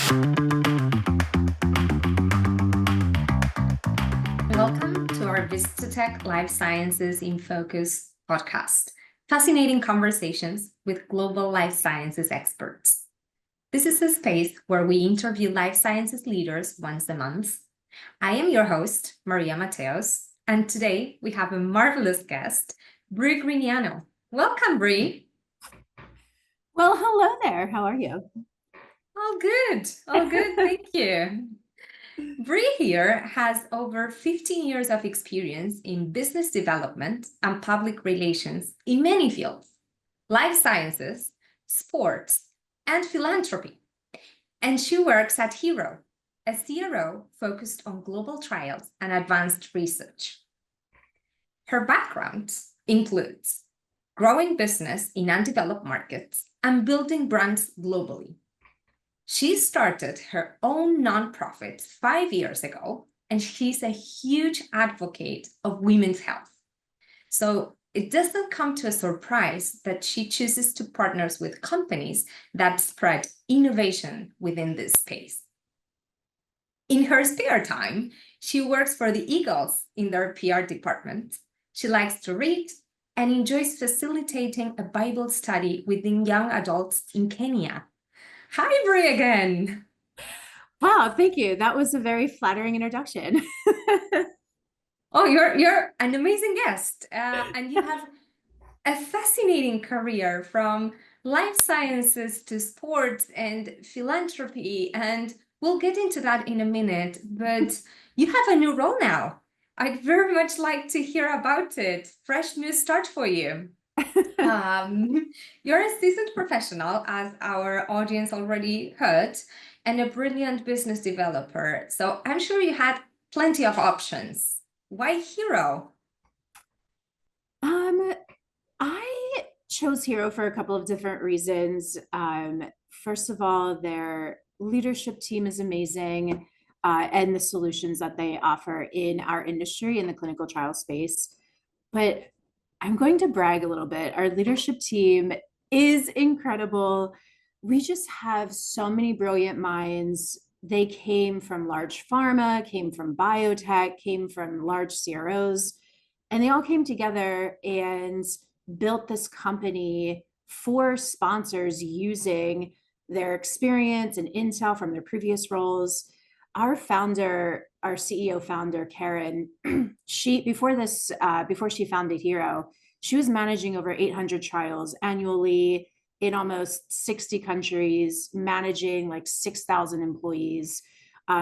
Welcome to our Vistatec Life Sciences in Focus podcast, fascinating conversations with global life sciences experts. This is a space where we interview life sciences leaders once a month. I am your host, María Mateos, and today we have a marvelous guest, Bre Grignano. Welcome, Bre. Well, hello there. How are you? All good, thank you. Bre here has over 15 years of experience in business development and public relations in many fields, life sciences, sports, and philanthropy. And she works at HiRO, a CRO focused on global trials and advanced research. Her background includes growing business in undeveloped markets and building brands globally. She started her own nonprofit 5 years ago, and she's a huge advocate of women's health. So it doesn't come to a surprise that she chooses to partner with companies that spread innovation within this space. In her spare time, she works for the Eagles in their PR department. She likes to read and enjoys facilitating a Bible study within young adults in Kenya. Hi, Bre again. Wow, thank you. That was a very flattering introduction. Oh, you're an amazing guest, and you have a fascinating career from life sciences to sports and philanthropy, and we'll get into that in a minute. But you have a new role now. I'd very much like to hear about it. Fresh new start for you. You're a seasoned professional, as our audience already heard, and a brilliant business developer. So I'm sure you had plenty of options. Why HiRO? I chose HiRO for a couple of different reasons. First of all, their leadership team is amazing, and the solutions that they offer in our industry in the clinical trial space. But I'm going to brag a little bit. Our leadership team is incredible. We just have so many brilliant minds. They came from large pharma, came from biotech, came from large CROs, and they all came together and built this company for sponsors using their experience and intel from their previous roles. Our founder, our CEO founder, Karen, before she founded HiRO, she was managing over 800 trials annually in almost 60 countries, managing like 6,000 employees.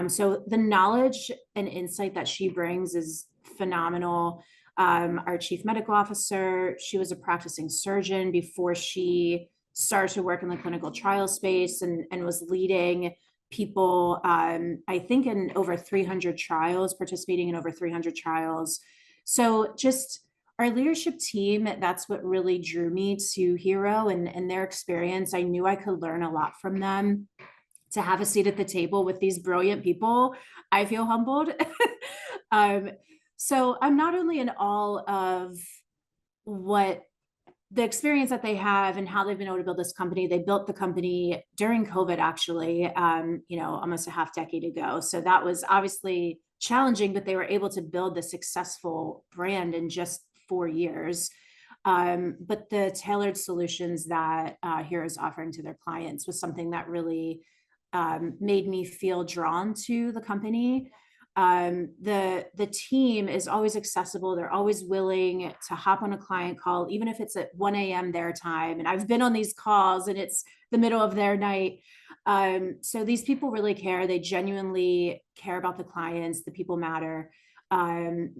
So the knowledge and insight that she brings is phenomenal. Our chief medical officer, she was a practicing surgeon before she started to work in the clinical trial space and was leading people, I think in over 300 trials, participating in over 300 trials. So just our leadership team, that's what really drew me to HiRO and their experience. I knew I could learn a lot from them. To have a seat at the table with these brilliant people, I feel humbled. So I'm not only in awe of what the experience that they have and how they've been able to build this company. They built the company during COVID, actually, almost a half decade ago. So that was obviously challenging, but they were able to build the successful brand in just 4 years. But the tailored solutions that HiRO is offering to their clients was something that really made me feel drawn to the company. The team is always accessible. They're always willing to hop on a client call, even if it's at 1 a.m. their time. And I've been on these calls and it's the middle of their night. So these people really care. They genuinely care about the clients. The people matter.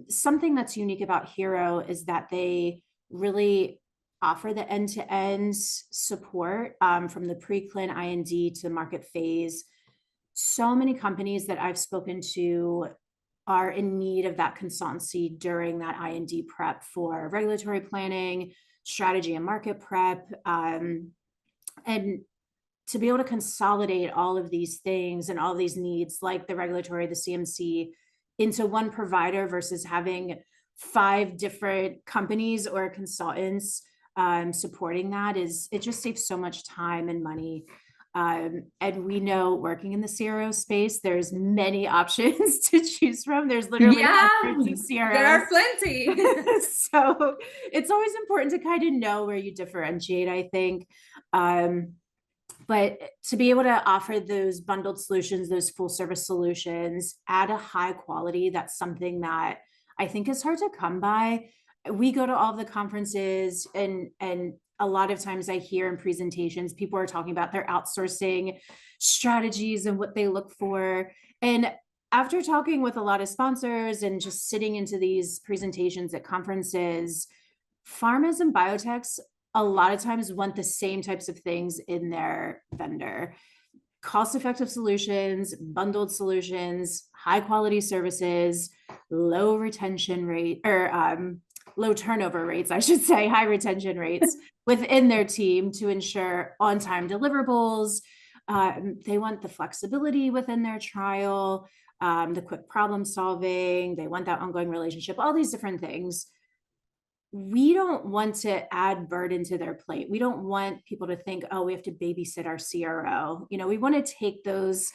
Something that's unique about HiRO is that they really offer the end-to-end support from the pre-clin IND to market phase. So many companies that I've spoken to are in need of that consultancy during that IND prep for regulatory planning, strategy and market prep, and to be able to consolidate all of these things and all these needs like the regulatory, the CMC into one provider versus having 5 different companies or consultants supporting that it just saves so much time and money. And we know working in the CRO space, there's many options to choose from. There's literally Yeah, hundreds of there are CROs. plenty. So it's always important to kind of know where you differentiate, I think. But to be able to offer those bundled solutions, those full service solutions at a high quality, that's something that I think is hard to come by. We go to all of the conferences, and a lot of times I hear in presentations, people are talking about their outsourcing strategies and what they look for. And after talking with a lot of sponsors and just sitting into these presentations at conferences, pharmas and biotechs a lot of times want the same types of things in their vendor: cost-effective solutions, bundled solutions, high quality services, low retention rate, or low turnover rates, I should say, high retention rates within their team to ensure on-time deliverables. They want the flexibility within their trial, the quick problem solving. They want that ongoing relationship, all these different things. We don't want to add burden to their plate. We don't want people to think, oh, we have to babysit our CRO. We want to take those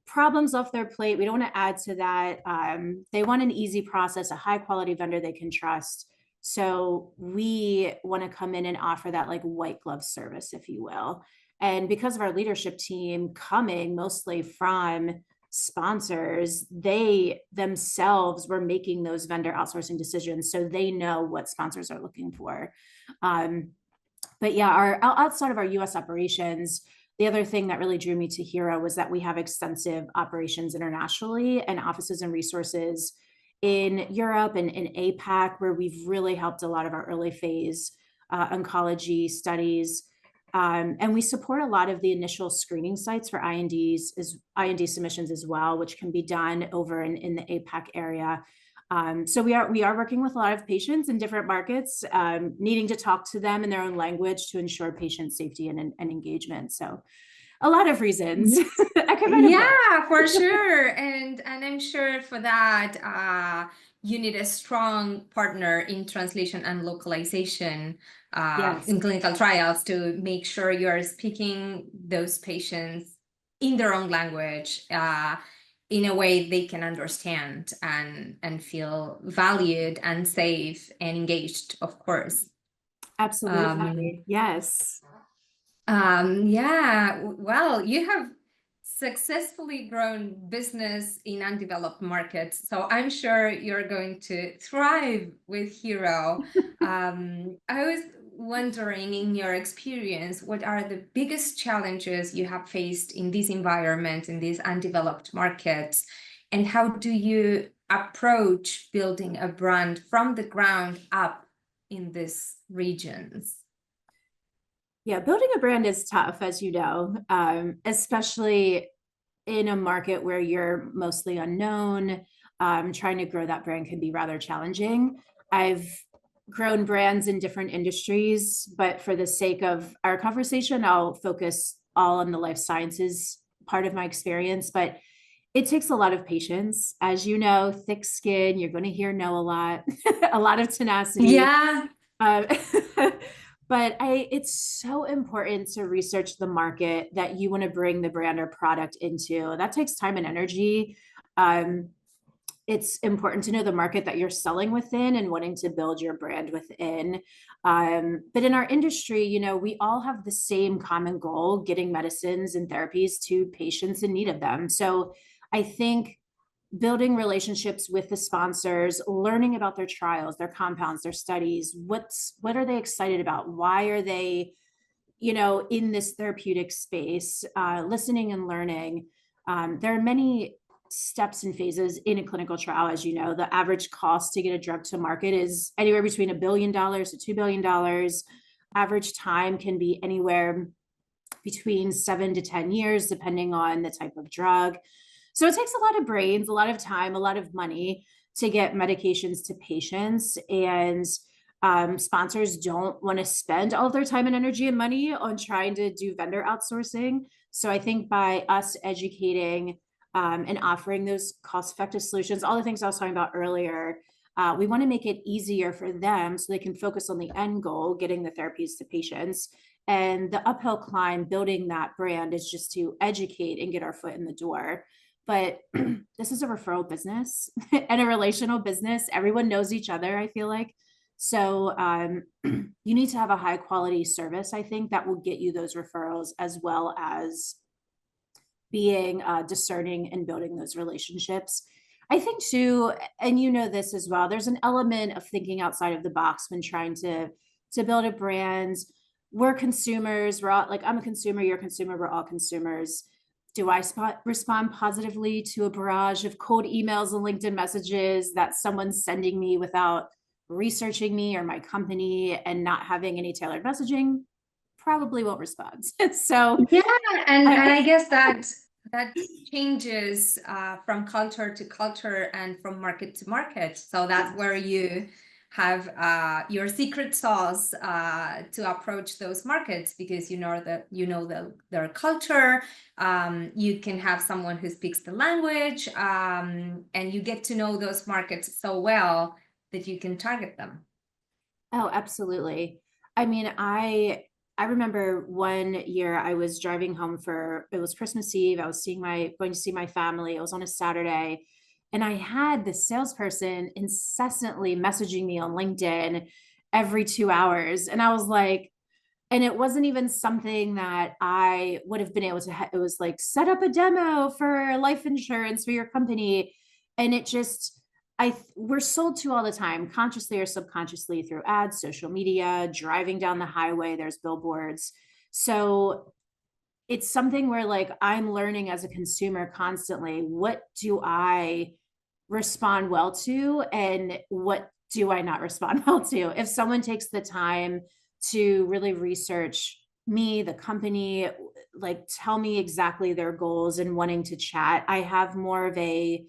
problems off their plate. We don't want to add to that. They want an easy process, a high quality vendor they can trust. So we want to come in and offer that like white glove service, if you will. And because of our leadership team coming mostly from sponsors, they themselves were making those vendor outsourcing decisions, so they know what sponsors are looking for. But yeah, outside of our US operations, the other thing that really drew me to HiRO was that we have extensive operations internationally and offices and resources in Europe and in APAC, where we've really helped a lot of our early phase oncology studies. And we support a lot of the initial screening sites for IND submissions as well, which can be done over in the APAC area. So we are working with a lot of patients in different markets, needing to talk to them in their own language to ensure patient safety and engagement. So a lot of reasons. Yeah, for sure. And I'm sure for that, you need a strong partner in translation and localization Yes. in clinical trials to make sure you're speaking those patients in their own language in a way they can understand and feel valued and safe and engaged, of course. Absolutely. Yes. Yeah, well, you have successfully grown business in undeveloped markets, so I'm sure you're going to thrive with HiRO. I was wondering, in your experience, what are the biggest challenges you have faced in this environment, in these undeveloped markets, and how do you approach building a brand from the ground up in these regions? Yeah, building a brand is tough, as you know, especially in a market where you're mostly unknown. Trying to grow that brand can be rather challenging. I've grown brands in different industries, but for the sake of our conversation, I'll focus all on the life sciences part of my experience. But it takes a lot of patience. As you know, thick skin, you're going to hear no a lot, a lot of tenacity. Yeah. But it's so important to research the market that you want to bring the brand or product into. That takes time and energy. It's important to know the market that you're selling within and wanting to build your brand within. But in our industry, we all have the same common goal: getting medicines and therapies to patients in need of them. So I think building relationships with the sponsors, learning about their trials, their compounds, their studies, what are they excited about? Why are they, in this therapeutic space, listening and learning. There are many steps and phases in a clinical trial. As you know, the average cost to get a drug to market is anywhere between $1 billion to $2 billion. Average time can be anywhere between 7 to 10 years, depending on the type of drug. So it takes a lot of brains, a lot of time, a lot of money to get medications to patients. And sponsors don't want to spend all of their time and energy and money on trying to do vendor outsourcing. So I think by us educating and offering those cost-effective solutions, all the things I was talking about earlier, we want to make it easier for them so they can focus on the end goal, getting the therapies to patients. And the uphill climb building that brand is just to educate and get our foot in the door. But this is a referral business and a relational business. Everyone knows each other, I feel like. So you need to have a high quality service, I think, that will get you those referrals, as well as being discerning and building those relationships. I think too, and you know this as well, there's an element of thinking outside of the box when trying to build a brand. We're consumers. We're all like, I'm a consumer, you're a consumer, we're all consumers. Do I respond positively to a barrage of cold emails and LinkedIn messages that someone's sending me without researching me or my company and not having any tailored messaging? Probably won't respond. So yeah, and I guess that changes from culture to culture and from market to market. So that's where you have your secret sauce to approach those markets, because their culture. You can have someone who speaks the language, and you get to know those markets so well that you can target them. Oh, absolutely. I mean, I remember one year I was driving home it was Christmas Eve. I was going to see my family. It was on a Saturday. And I had this salesperson incessantly messaging me on LinkedIn every 2 hours. And I was like, and it wasn't even something that I would have been able to, it was like, set up a demo for life insurance for your company. And it just, we're sold to all the time, consciously or subconsciously, through ads, social media, driving down the highway, there's billboards. So it's something where, like, I'm learning as a consumer constantly, what do I respond well to and what do I not respond well to? If someone takes the time to really research me, the company, like tell me exactly their goals and wanting to chat, I have more of a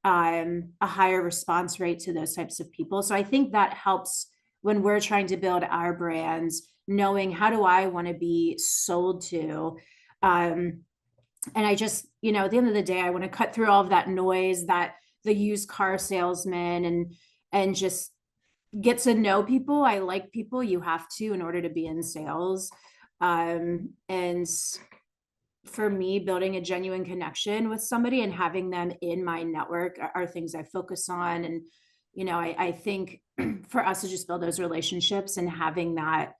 higher response rate to those types of people. So I think that helps when we're trying to build our brands, knowing how do I want to be sold to. And I just, at the end of the day, I want to cut through all of that noise, that the used car salesman, and just get to know people. I like people. You have to, in order to be in sales. And for me, building a genuine connection with somebody and having them in my network are things I focus on. And, I think for us to just build those relationships and having that,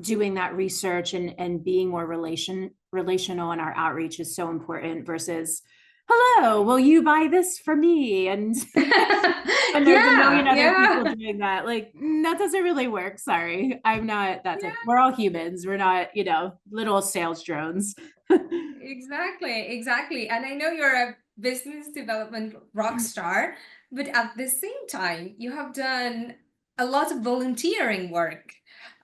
doing that research and being more relational in our outreach is so important versus, hello, will you buy this for me? And and there's a million other people doing that. Like, that doesn't really work. Sorry. I'm not that type. We're all humans. We're not, little sales drones. Exactly. And I know you're a business development rock star, but at the same time, you have done a lot of volunteering work.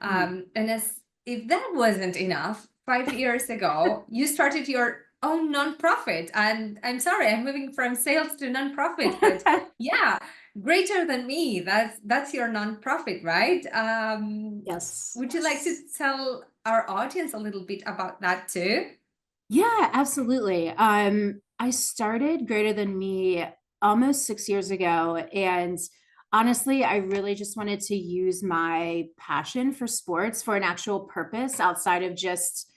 And as if that wasn't enough, 5 years ago, you started your own nonprofit. And I'm sorry, I'm moving from sales to nonprofit, but yeah, Greater Than Me, that's your nonprofit, right? Yes. Would you like to tell our audience a little bit about that too? Yeah, absolutely. I started Greater Than Me almost 6 years ago. And honestly, I really just wanted to use my passion for sports for an actual purpose outside of just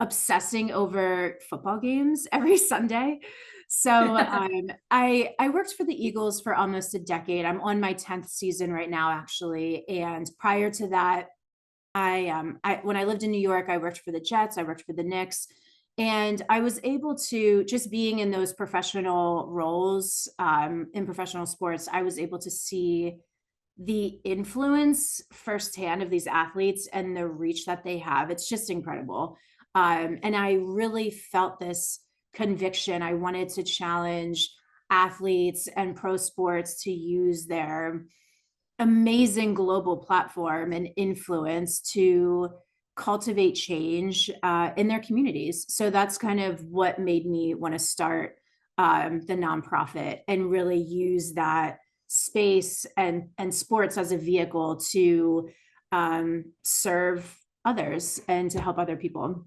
obsessing over football games every Sunday. So I worked for the Eagles for almost a decade. I'm on my 10th season right now, actually. And prior to that, when I lived in New York, I worked for the Jets, I worked for the Knicks. And I was able to, just being in those professional roles in professional sports, I was able to see the influence firsthand of these athletes and the reach that they have. It's just incredible. And I really felt this conviction. I wanted to challenge athletes and pro sports to use their amazing global platform and influence to cultivate change in their communities. So that's kind of what made me want to start the nonprofit and really use that space and sports as a vehicle to serve others and to help other people.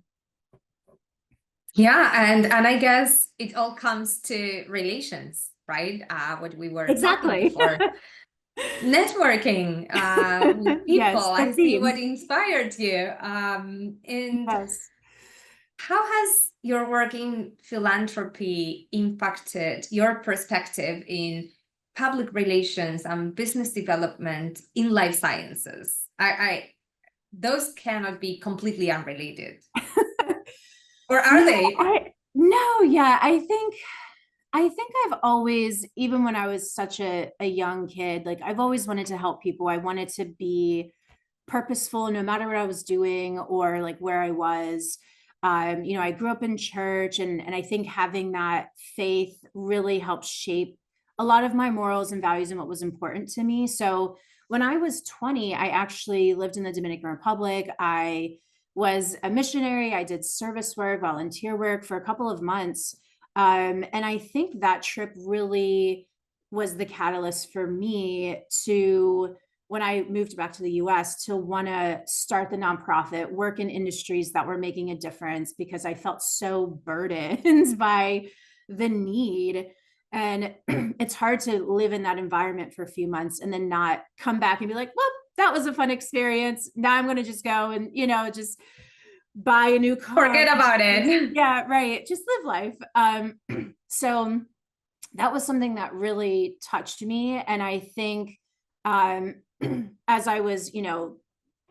Yeah, and I guess it all comes to relations, right? What we were talking Exactly. before. networking with people. Yes, the I see theme. what inspired you. And Yes. how has your work in philanthropy impacted your perspective in public relations and business development in life sciences? Those cannot be completely unrelated, or are No, they? no, yeah, I think I've always, even when I was such a young kid, like I've always wanted to help people. I wanted to be purposeful no matter what I was doing or like where I was. I grew up in church, and I think having that faith really helped shape a lot of my morals and values and what was important to me. So when I was 20, I actually lived in the Dominican Republic. I was a missionary. I did service work, volunteer work for a couple of months. And I think that trip really was the catalyst for me to, when I moved back to the US, to want to start the nonprofit, work in industries that were making a difference because I felt so burdened by the need. And it's hard to live in that environment for a few months and then not come back and be like, well, that was a fun experience. Now I'm going to just go and, just buy a new car. Forget about it. Yeah, right. Just live life. So that was something that really touched me. And I think um, as I was,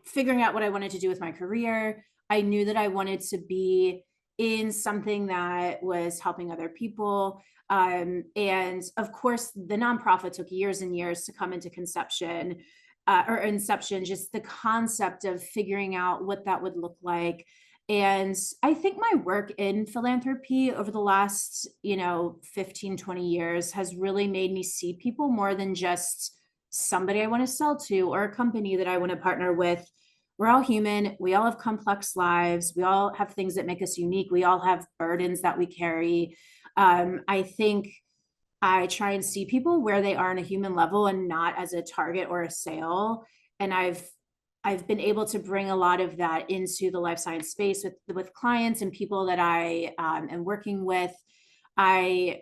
figuring out what I wanted to do with my career, I knew that I wanted to be in something that was helping other people. And of course, the nonprofit took years and years to come into conception or inception, just the concept of figuring out what that would look like. And I think my work in philanthropy over the last, 15, 20 years has really made me see people more than just somebody I want to sell to or a company that I want to partner with. We're all human. We all have complex lives. We all have things that make us unique. We all have burdens that we carry. I think I try and see people where they are on a human level and not as a target or a sale. And I've been able to bring a lot of that into the life science space with clients and people that I am working with. I've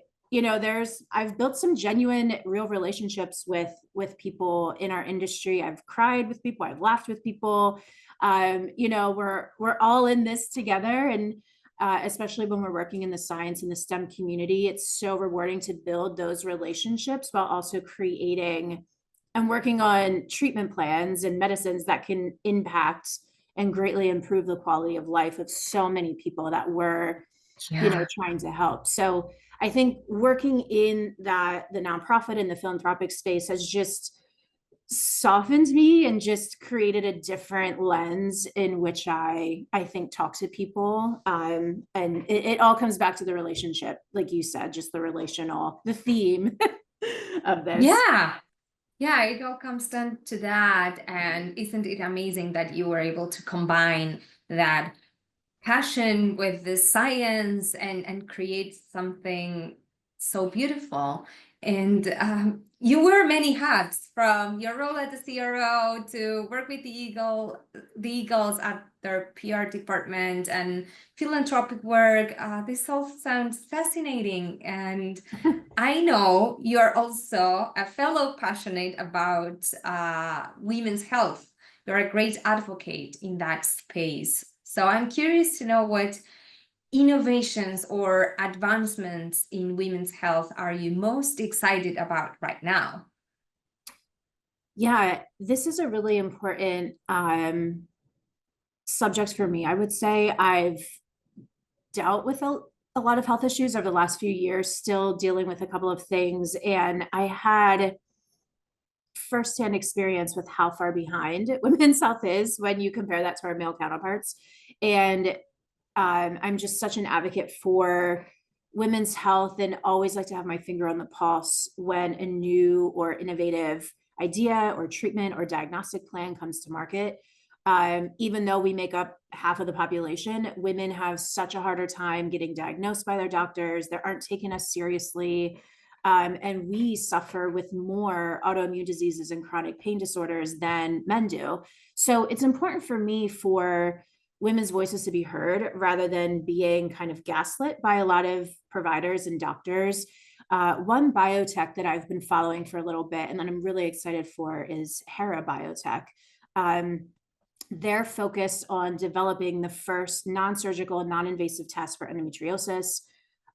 built some genuine, real relationships with people in our industry. I've cried with people. I've laughed with people. We're all in this together, and especially when we're working in the science and the STEM community, it's so rewarding to build those relationships while also creating and working on treatment plans and medicines that can impact and greatly improve the quality of life of so many people that we're, Yeah. trying to help. So I think working in the nonprofit and the philanthropic space has just softened me and just created a different lens in which I think talk to people. And it all comes back to the relationship, like you said, just the theme of this. Yeah. Yeah, it all comes down to that. And isn't it amazing that you were able to combine that passion with the science and create something so beautiful? And you wear many hats, from your role at the CRO to work with the Eagles at their PR department and philanthropic work. This all sounds fascinating. And I know you're also a fellow passionate about women's health. You're a great advocate in that space. So I'm curious to know what innovations or advancements in women's health are you most excited about right now? Yeah, this is a really important subject for me. I would say I've dealt with a lot of health issues over the last few years, still dealing with a couple of things. And I had firsthand experience with how far behind women's health is when you compare that to our male counterparts. And I'm just such an advocate for women's health and always like to have my finger on the pulse when a new or innovative idea or treatment or diagnostic plan comes to market. Even though we make up half of the population, women have such a harder time getting diagnosed by their doctors. They aren't taken as seriously. And we suffer with more autoimmune diseases and chronic pain disorders than men do. So it's important for me for women's voices to be heard rather than being kind of gaslit by a lot of providers and doctors. One biotech that I've been following for a little bit, and that I'm really excited for, is HiRO Biotech. They're focused on developing the first non-surgical, non-invasive test for endometriosis.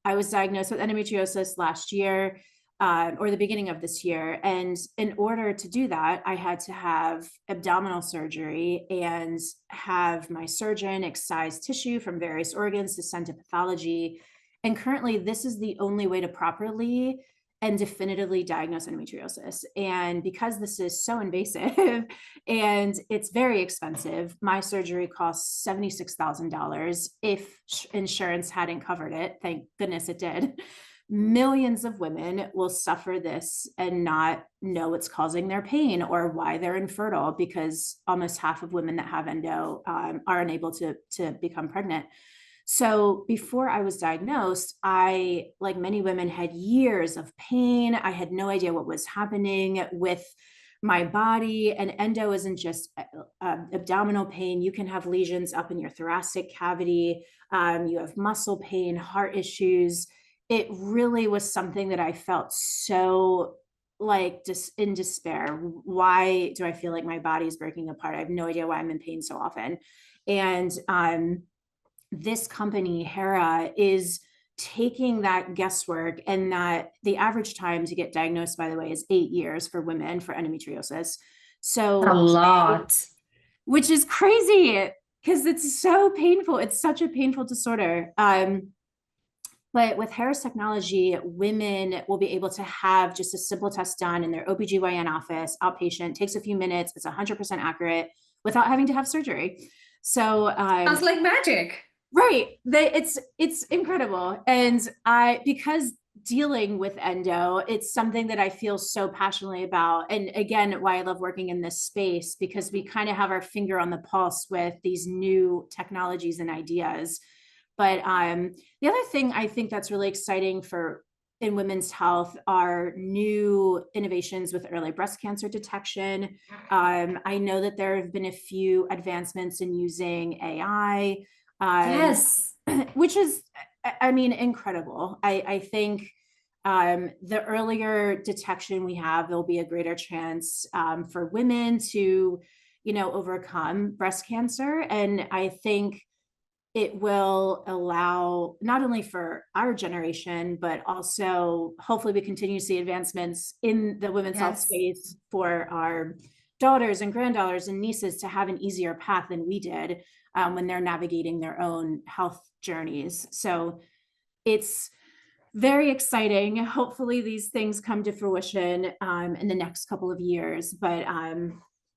I was diagnosed with endometriosis last year, or the beginning of this year. And in order to do that, I had to have abdominal surgery and have my surgeon excise tissue from various organs to send to pathology. And currently, this is the only way to properly and definitively diagnose endometriosis. And because this is so invasive and it's very expensive, my surgery costs $76,000 if insurance hadn't covered it. Thank goodness it did. Millions of women will suffer this and not know what's causing their pain or why they're infertile, because almost half of women that have endo are unable to become pregnant. So before I was diagnosed, I, like many women, had years of pain. I had no idea what was happening with my body. And endo isn't just abdominal pain. You can have lesions up in your thoracic cavity. You have muscle pain, heart issues. It really was something that I felt so like just in despair. Why do I feel like my body is breaking apart? I have no idea why I'm in pain so often. And this company, HiRO, is taking that guesswork, and that the average time to get diagnosed, by the way, is 8 years for women for endometriosis. So A lot. which is crazy because it's so painful. It's such a painful disorder. But with HiRO's technology, women will be able to have just a simple test done in their OBGYN office, outpatient, takes a few minutes, it's 100% accurate without having to have surgery. So Sounds like magic. right. It's incredible. And because dealing with endo, it's something that I feel so passionately about. And again, why I love working in this space, because we kind of have our finger on the pulse with these new technologies and ideas. But the other thing I think that's really exciting in women's health are new innovations with early breast cancer detection. I know that there have been a few advancements in using AI. Yes. Which is, I mean, incredible. I think the earlier detection we have, there'll be a greater chance for women to, overcome breast cancer. And I think it will allow not only for our generation, but also hopefully we continue to see advancements in the women's health space for our daughters and granddaughters and nieces to have an easier path than we did when they're navigating their own health journeys. So it's very exciting. Hopefully these things come to fruition in the next couple of years, but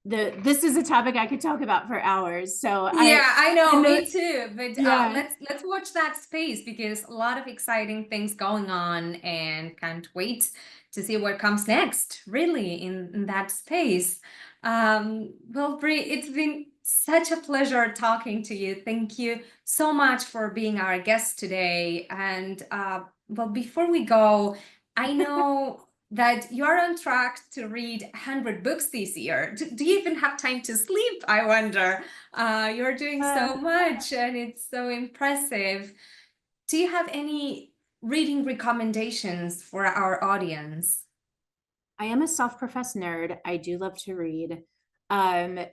this is a topic I could talk about for hours. So I know, me too. But yeah. let's watch that space, because a lot of exciting things going on, and can't wait to see what comes next, really, in that space. Well, Bre, it's been such a pleasure talking to you. Thank you so much for being our guest today. And well, before we go, I know that you're on track to read 100 books this year. Do you even have time to sleep, I wonder? You're doing so much, and it's so impressive. Do you have any reading recommendations for our audience? I am a self-professed nerd. I do love to read. My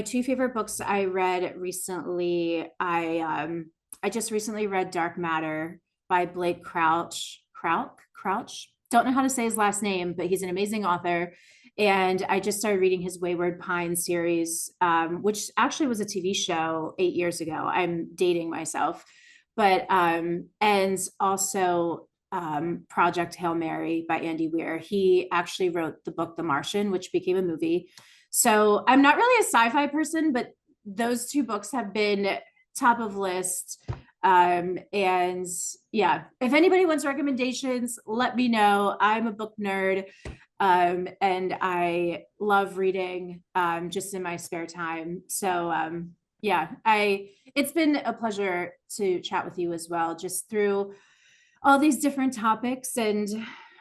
two favorite books I read recently, I just recently read Dark Matter by Blake Crouch. Don't know how to say his last name, but he's an amazing author. And I just started reading his Wayward Pine series, which actually was a TV show 8 years ago. I'm dating myself. But and also Project Hail Mary by Andy Weir. He actually wrote the book The Martian, which became a movie. So I'm not really a sci-fi person, but those two books have been top of list. And yeah, if anybody wants recommendations, let me know. I'm a book nerd, and I love reading just in my spare time. So yeah, it's been a pleasure to chat with you as well, just through all these different topics, and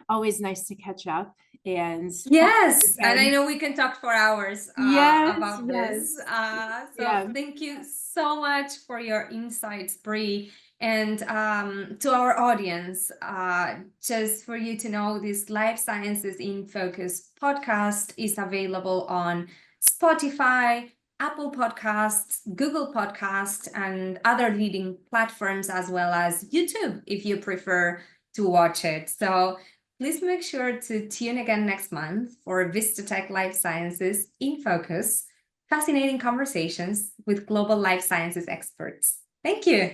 always nice to catch up. and Yes, and I again, know we can talk for hours yes, about this. yes, So yeah. thank you so much for your insights, Bre. And to our audience, just for you to know, this Life Sciences in Focus podcast is available on Spotify, Apple Podcasts, Google Podcasts, and other leading platforms, as well as YouTube, if you prefer to watch it. So please make sure to tune again next month for Vistatec Life Sciences in Focus, fascinating conversations with global life sciences experts. Thank you.